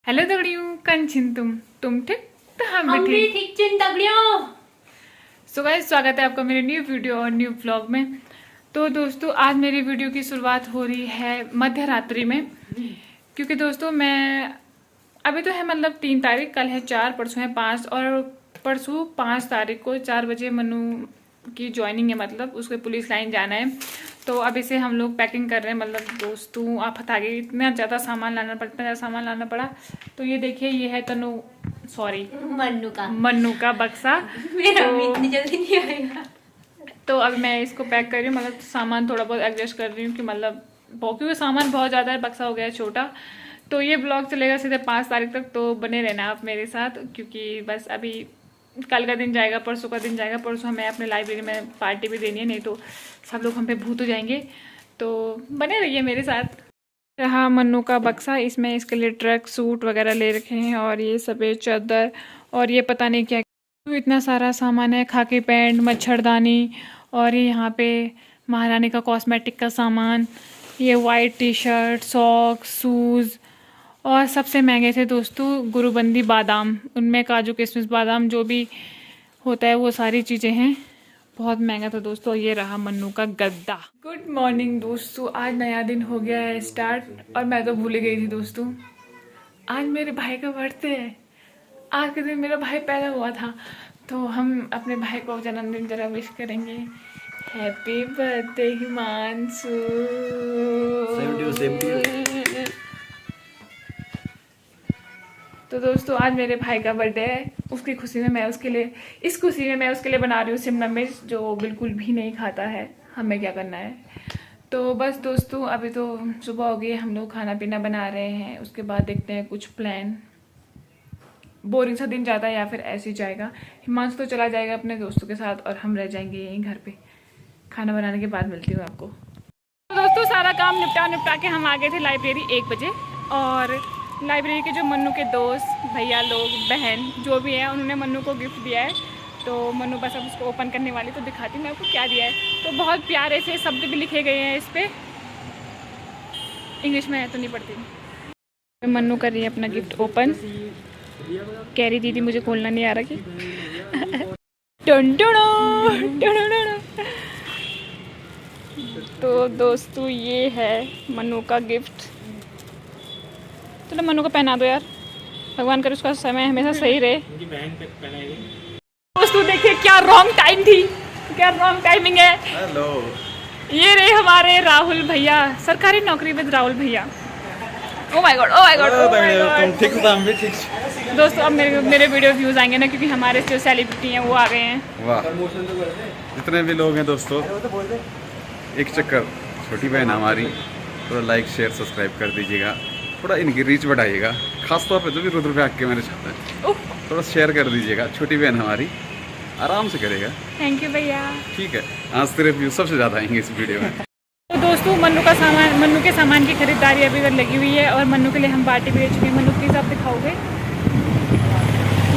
Hello दगड़ियों, कंचिन तुम ठीक तो हम भी ठीक चिन दगड़ियों। सो गाइस, स्वागत है आपका मेरे न्यू वीडियो और न्यू व्लॉग में। तो दोस्तों, आज मेरी वीडियो की शुरुआत हो रही है मध्य रात्रि में, क्योंकि दोस्तों मैं अभी तो है मतलब 3 तारीख, कल है 4, परसों है 5 और परसों 5 तारीख को 4 बजे मनु की ज्वाइनिंग है, मतलब उसको पुलिस लाइन जाना है। तो अभी से हम लोग पैकिंग कर रहे हैं, मतलब दोस्तों आफत आ गई, इतना ज़्यादा सामान लाना पड़ा। तो ये देखिए, ये है तनु सॉरी मन्नू का बक्सा। मेरा तो भी इतनी जल्दी नहीं आएगा। तो अब मैं इसको पैक कर रही हूँ, मतलब सामान थोड़ा बहुत एडजस्ट कर रही हूँ कि मतलब क्योंकि सामान बहुत ज़्यादा है, बक्सा हो गया है छोटा। तो ये ब्लॉग चलेगा सीधे 5 तारीख तक, तो बने रहना आप मेरे साथ, क्योंकि बस अभी कल का दिन जाएगा, परसों का दिन जाएगा। परसों हमें अपने लाइब्रेरी में पार्टी भी देनी है, नहीं तो सब लोग हम पे भूत हो जाएंगे। तो बने रहिए मेरे साथ। रहा मन्नू का बक्सा, इसमें इसके लिए ट्रैक सूट वगैरह ले रखे हैं, और ये सफ़ेद चादर, और ये पता नहीं क्या इतना सारा सामान है, खाकी पैंट, मच्छरदानी, और ये यहाँ पे महारानी का कॉस्मेटिक का सामान, ये white T shirt, socks, shoes, और सबसे महंगे थे दोस्तों गुरुबंदी बादाम, उनमें काजू किशमिश बादाम जो भी होता है वो सारी चीज़ें हैं, बहुत महंगा था दोस्तों। ये रहा मन्नू का गद्दा। गुड मॉर्निंग दोस्तों, आज नया दिन हो गया है स्टार्ट, और मैं तो भूल गई थी दोस्तों, आज मेरे भाई का बर्थडे है। आज के दिन मेरा भाई पैदा हुआ था, तो हम अपने भाई को जन्मदिन जरा विश करेंगे। Happy birthday Himanshu. तो दोस्तों, आज मेरे भाई का बर्थडे है, उसकी खुशी में मैं उसके लिए बना रही हूँ शिमला मिर्च, जो बिल्कुल भी नहीं खाता है। हमें क्या करना है। तो बस दोस्तों, अभी तो सुबह हो गई, हम लोग खाना पीना बना रहे हैं, उसके बाद देखते हैं कुछ प्लान। बोरिंग सा दिन जाता है या फिर ऐसे ही जाएगा। हिमांशु तो चला जाएगा अपने दोस्तों के साथ, और हम रह जाएंगे यहीं घर पे। खाना बनाने के बाद मिलती हूँ आपको। तो दोस्तों, सारा काम निपटा के हम आ गए थे लाइब्रेरी 1 बजे, और लाइब्रेरी के जो मन्नू के दोस्त भैया लोग, बहन जो भी है, उन्होंने मन्नू को गिफ्ट दिया है। तो मन्नू बस अब उसको ओपन करने वाली, तो दिखाती हूँ मैं आपको क्या दिया है। तो बहुत प्यारे से शब्द भी लिखे गए हैं इस पर, इंग्लिश में है तो नहीं पढ़ती। मन्नू कर रही है अपना गिफ्ट ओपन, कह रही दीदी मुझे खोलना नहीं आ रहा कि तो दोस्तों, ये है मन्नू का गिफ्ट। चलो मन्नू को पहना दो यार, भगवान करे उसका समय हमेशा सही रहे। दोस्तों देखिए, क्या रॉन्ग टाइम थी, क्या रॉन्ग टाइमिंग है। हेलो, ये रहे हमारे राहुल भैया, सरकारी नौकरी विद राहुल भैया। Oh my God, oh my God, oh my God. तुम ठीक हो, हम भी ठीक। दोस्तों, अब मेरे वीडियो व्यूज आएंगे ना, क्योंकि हमारे जो सेलिब्रिटी हैं वो आ गए हैं। वाह, जितने भी लोग हैं दोस्तों, एक चक्कर छोटी बहन हमारी, थोड़ा लाइक शेयर सब्सक्राइब कर दीजिएगा, थोड़ा इनकी रीच बढ़ाइएगा, खासतौर पे जो भी रुद्र के मेरे चाहते हैं, थोड़ा शेयर कर दीजिएगा। छोटी बहन हमारी आराम से करेगा। थैंक यू भैया। ठीक है, आज तेरे व्यू सबसे ज़्यादा आएंगे इस वीडियो में। तो दोस्तों, मन्नू के सामान की खरीदारी अभी तक लगी हुई है, और मन्नू के लिए हम बाल्टी भी ले चुके हैं। मन्नू प्लीज़ आप दिखाओगे,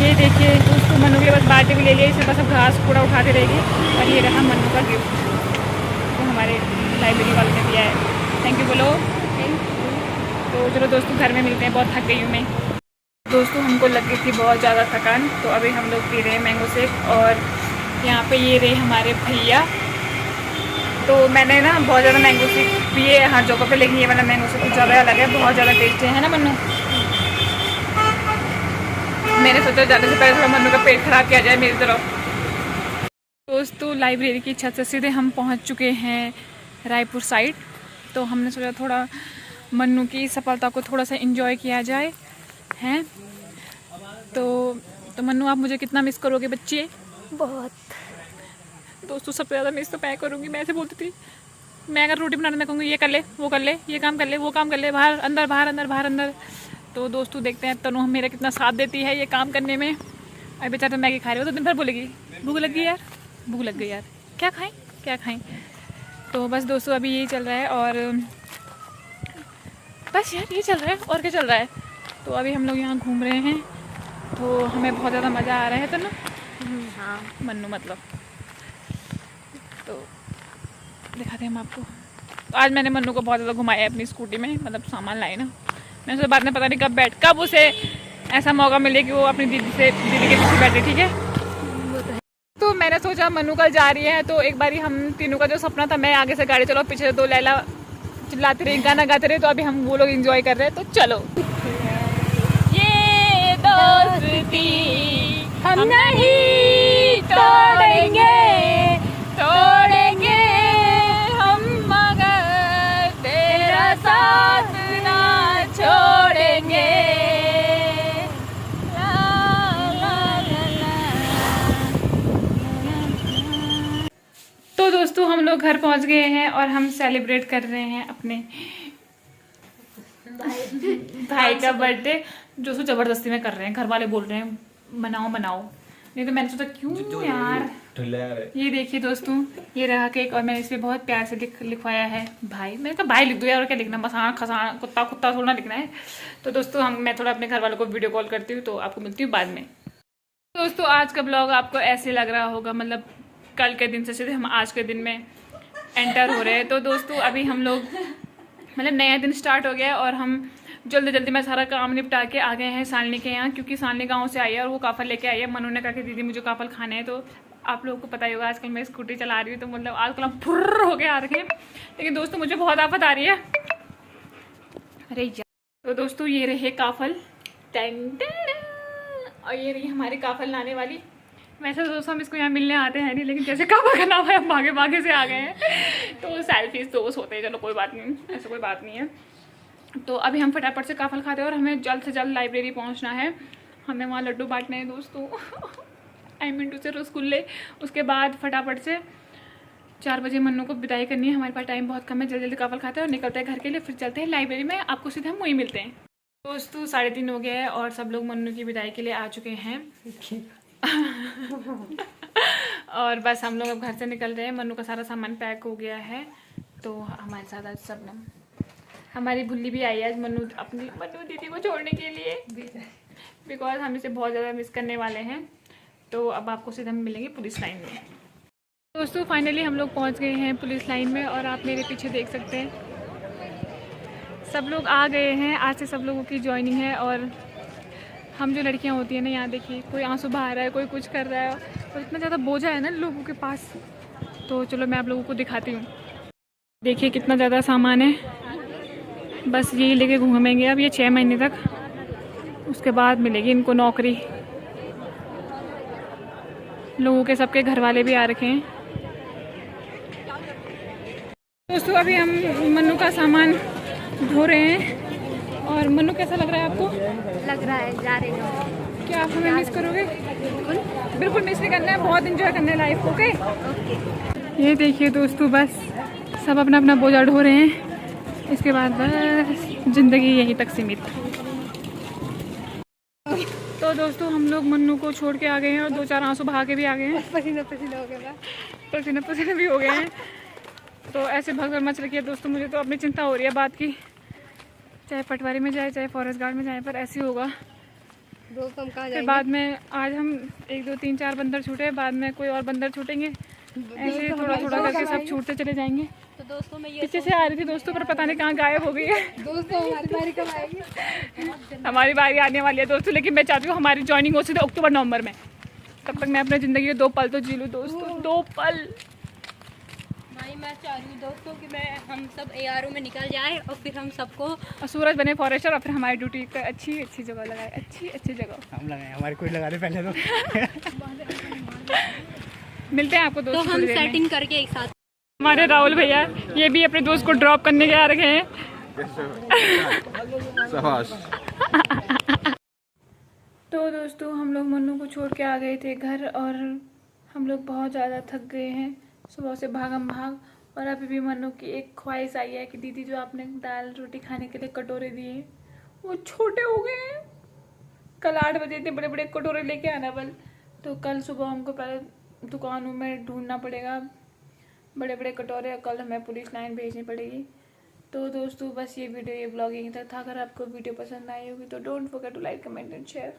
ये देखिए दोस्तों, मन्नू के लिए बस बाल्टी भी ले लिया, इसे बस अब घास कूड़ा उठाते रहेगी। और ये रहा मन्नू का गिफ्ट, तो हमारे लाइब्रेरी वालों ने दिया है। थैंक यू बोलो। तो चलो दोस्तों, घर में मिलते हैं, बहुत थक गई हूँ मैं। दोस्तों, हमको लग गई थी बहुत ज़्यादा थकान, तो अभी हम लोग पी रहे हैं मैंगो शेक, और यहाँ पे ये रहे हमारे भैया। तो मैंने ना बहुत ज़्यादा मैंगो शेक पिए हर जगह पे, लेकिन ये वाला मैंगो शेक कुछ ज़्यादा अलग है, बहुत ज़्यादा टेस्टी है ना मन्नू। मैंने सोचा ज़्यादा से पहले थोड़ा मन्नू का पेट खराब किया जाए मेरी तरफ। दोस्तों, लाइब्रेरी की छत से सीधे हम पहुँच चुके हैं रायपुर साइड। तो हमने सोचा थोड़ा मन्नू की सफलता को थोड़ा सा एंजॉय किया जाए, हैं। तो मन्नू, आप मुझे कितना मिस करोगे बच्चे? बहुत। दोस्तों, सबसे ज़्यादा मिस तो मैं करूँगी। मैं ऐसे बोलती थी, मैं अगर रोटी बनाने में कहूँगी ये कर ले, वो कर ले, ये काम कर ले, वो काम कर ले, बाहर अंदर बाहर अंदर बाहर अंदर। तो दोस्तों देखते हैं तनु मेरा कितना साथ देती है ये काम करने में। अरे बेचारा मैगी खा रही हो तो दिन भर बोलेगी भूख लग गई यार, भूख लग गई यार, क्या खाएं क्या खाएं। तो बस दोस्तों, अभी यही चल रहा है, और बस यार ये चल रहा है, और क्या चल रहा है। तो अभी हम लोग यहाँ घूम रहे हैं, तो हमें बहुत ज़्यादा मज़ा आ रहा है। तो ना हाँ, मन्नू मतलब, तो दिखाते हैं हम आपको। तो आज मैंने मन्नू को बहुत ज़्यादा घुमाया है अपनी स्कूटी में, मतलब सामान लाए ना, मैं उससे बाद में पता नहीं कब उसे ऐसा मौका मिले कि वो अपनी दीदी के पीछे बैठे, ठीक है। तो मैंने सोचा मनु कल जा रही है तो एक बारी हम तीनों का जो सपना था, मैं आगे से गाड़ी चलाओ, पीछे से 2 लैला चिल्लाते रहे, गाना गाते रहे, तो अभी हम वो लोग एंजॉय कर रहे हैं। तो चलो, ये दोस्ती हम नहीं तोड़ेंगे हम, मगर तेरा साथ ना छोड़ेंगे। तो दोस्तों हम लोग घर पहुंच गए हैं और हम सेलिब्रेट कर रहे हैं अपने भाई का बर्थडे, जो सो जबरदस्ती में कर रहे हैं। घर वाले बोल रहे हैं मनाओ, नहीं तो मैंने सोचा क्यों यार। ये देखिए दोस्तों, ये रहा केक और मैंने इस पे बहुत प्यार से लिखवाया है भाई। मैंने कहा भाई लिख दो यार, और क्या लिखना, मसाना खसाना कुत्ता थोड़ा लिखना है। तो दोस्तों मैं थोड़ा अपने घर वालों को वीडियो कॉल करती हूँ, तो आपको मिलती हूँ बाद में। दोस्तों आज का ब्लॉग आपको ऐसे लग रहा होगा, मतलब कल के दिन से सीधे हम आज के दिन में एंटर हो रहे हैं। तो दोस्तों अभी हम लोग मतलब नया दिन स्टार्ट हो गया और हम जल्दी में सारा काम निपटा के आ गए हैं सालनी के यहाँ, क्योंकि सालनी गांव से आई है और वो काफल लेके आई है। मनु ने कहा कि दीदी मुझे काफल खाने हैं। तो आप लोगों को पता ही होगा आजकल मैं स्कूटी चला रही हूँ, तो मतलब आजकल हम फुर्र हो के आ रखे हैं। लेकिन दोस्तों मुझे बहुत आफत आ रही है, अरे यार। तो दोस्तों ये रहे काफल, और ये रही हमारी काफल लाने वाली। वैसे दोस्तों हम इसको यहाँ मिलने आते हैं नहीं, लेकिन जैसे काफल का नाम है हम भागे से आ गए हैं। तो सेल्फीज दोस्त होते हैं, चलो कोई बात नहीं, ऐसा कोई बात नहीं है। तो अभी हम फटाफट से काफल खाते हैं और हमें जल्द से जल्द लाइब्रेरी पहुंचना है। हमें वहाँ लड्डू बांटने हैं दोस्तों, आई मीन टू से रसगुल्ले। उसके बाद फटाफट से 4 बजे मन्नू को विदाई करनी है। हमारे पास टाइम बहुत कम है, जल्दी काफल खाते हैं और निकलते हैं घर के लिए। फिर चलते हैं लाइब्रेरी में, आपको सीधे हम वहीं मिलते हैं। दोस्तों 3:30 हो गया है और सब लोग मन्नू की विदाई के लिए आ चुके हैं। और बस हम लोग अब घर से निकल रहे हैं। मन्नू का सारा सामान पैक हो गया है। तो हमारे साथ आज सबनम, हमारी भुल्ली भी आई है आज मन्नू दीदी को छोड़ने के लिए, बिकॉज हम इसे बहुत ज़्यादा मिस करने वाले हैं। तो अब आपको सीधे हम मिलेंगे पुलिस लाइन में। दोस्तों फाइनली हम लोग पहुंच गए हैं पुलिस लाइन में और आप मेरे पीछे देख सकते हैं सब लोग आ गए हैं। आज से सब लोगों की ज्वाइनिंग है और हम जो लड़कियां होती हैं ना, यहाँ देखिए कोई आंसू बहा रहा है, कोई कुछ कर रहा है और इतना ज़्यादा बोझा है ना लोगों के पास। तो चलो मैं आप लोगों को दिखाती हूँ। देखिए कितना ज़्यादा सामान है, बस यही लेके घूमेंगे अब ये 6 महीने तक, उसके बाद मिलेगी इनको नौकरी। लोगों के सबके घर वाले भी आ रखे हैं। दोस्तों अभी हम मन्नू का सामान धो रहे हैं। और मन्नू कैसा लग रहा है आपको? लग रहा है जा रही हूँ। क्या आप हमें मिस करोगे? बिल्कुल मिस नहीं करना है, बहुत एंजॉय करना है लाइफ को। ओके, ये देखिए दोस्तों बस सब अपना अपना बोझा ढो रहे हैं। इसके बाद बस जिंदगी यहीं तक सीमित। तो दोस्तों हम लोग मन्नू को छोड़ के आ गए हैं और 2-4 आंसू बहा के भी आ गए हैं। पसीना हो गया, पसीना भी हो गए हैं। तो ऐसे भगदड़ मच रखी है दोस्तों, मुझे तो अपनी चिंता हो रही है बात की, चाहे पटवारी में जाए चाहे फॉरेस्ट गार्ड में जाए, पर ऐसे ही होगा। दोस्त हम कहाँ फिर बाद में आज हम 1, 2, 3, 4 बंदर छूटे, बाद में कोई और बंदर छूटेंगे, ऐसे थोड़ा करके सब छूटते चले जाएंगे। तो दोस्तों मैं ये पीछे से आ रही थी दोस्तों, पर पता नहीं कहाँ गायब हो गई है। दोस्तों हमारी बारी कब आएगी? हमारी बारी आने वाली है दोस्तों, लेकिन मैं चाहती हूँ हमारी ज्वाइनिंग हो सीधे अक्टूबर-नवंबर में। तब तक मैं अपनी ज़िंदगी के 2 पल तो जी लूँ दोस्तों, 2 पल। भाई मैं चाह रही हूँ दोस्तों कि हम सब ARO में निकल जाए और फिर हम सबको और सूरज बने फॉरेस्टर और फिर हमारी ड्यूटी का अच्छी जगह लगाए, अच्छी जगह हम लगाए, हमारी कोई लगा दे पहले तो। मिलते हैं आपको तो दोस्तों। हम सेटिंग करके एक साथ। हमारे राहुल भैया ये भी अपने दोस्त को ड्रॉप करने के आ रखे हैं। शाबाश। तो दोस्तों हम लोग मन्नू को छोड़ के आ गए थे घर और हम लोग बहुत ज़्यादा थक गए हैं सुबह से भागम भाग। और अभी भी मन्नू की एक ख्वाहिश आई है कि दीदी जो आपने दाल रोटी खाने के लिए कटोरे दिए वो छोटे हो गए हैं। कल 8 बजे थे, बड़े बड़े कटोरे लेके आना बल। तो कल सुबह हमको पहले दुकानों में ढूंढना पड़ेगा बड़े बड़े कटोरे, और कल हमें पुलिस लाइन भेजनी पड़ेगी। तो दोस्तों बस ये ब्लॉग यहीं तक था। अगर आपको वीडियो पसंद आई होगी तो don't forget to like, comment and share.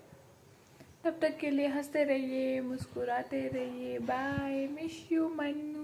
तब तक के लिए हंसते रहिए, मुस्कुराते रहिए। Bye, miss you Mannu.